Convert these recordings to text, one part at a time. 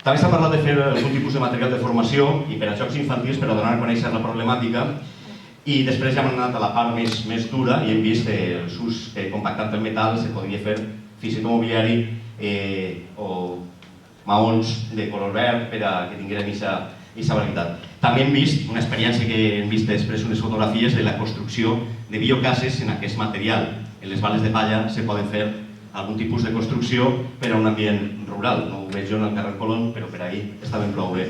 També s'ha parlat de fer algun tipus de material de formació i per a jocs infantils per a donar a conèixer la problemàtica, i després ja hem anat a la part més dura i hem vist els ús compactant el metal se podria fer físic mobiliari o maons de color verd per a que tinguem aquesta varietat. També hem vist una experiència que hem vist després unes fotografies de la construcció de biocases en aquest material. En les bales de palla se poden fer algun tipus de construcció per a un ambient rural. No ho veig jo en el carrer Colón, però per ahir està ben prou bé.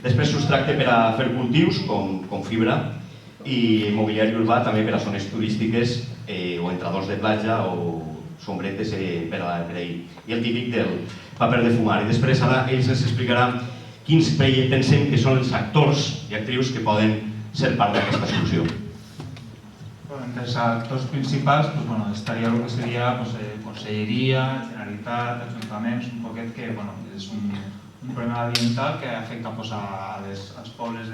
Després substracte per a fer cultius, com fibra, i mobiliari urbà també per a zones turístiques o entradors de platja o sombretes per a ahir. I el típic del paper de fumar. I després ara ells ens explicaran quins pensem que són els actors i actrius que poden ser part d'aquesta solució. Entre els actors principals estaria el que seria Conselleria, Generalitat, Ajuntaments, un poquet que és un problema ambiental que afecta als pobles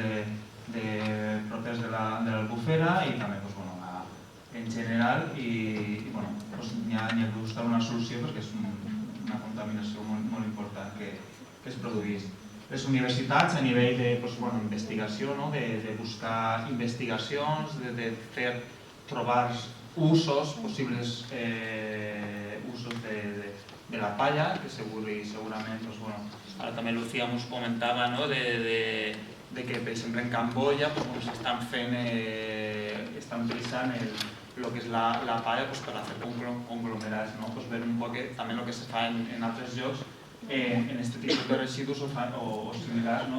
propers de l'Albufera i també en general, i n'hi ha que buscar una solució perquè és una contaminació molt important que es produeix. Les universitats a nivell d'investigació, de buscar investigacions, de trobar usos, possibles usos de la palla, que segurament, ara també Lucía ens comentava de que, per exemple, en Camboya estan utilitzant el que és la palla per a fer conglomerats, ver un poc també el que se fa en altres llocs en aquest tipus de residus o similars.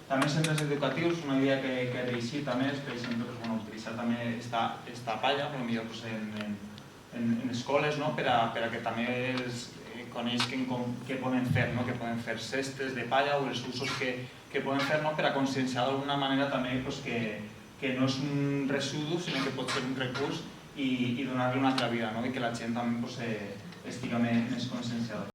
També centres educatius, una idea que he deixat també és, per exemple, utilitzar també aquesta palla, potser en escoles, per a que també els coneixin què poden fer, que poden fer cestes de palla o els usos que poden fer per a conscienciar d'alguna manera també que no és un residu, sinó que pot ser un recurs i donar-li una altra vida i que la gent també estigui més conscienciada.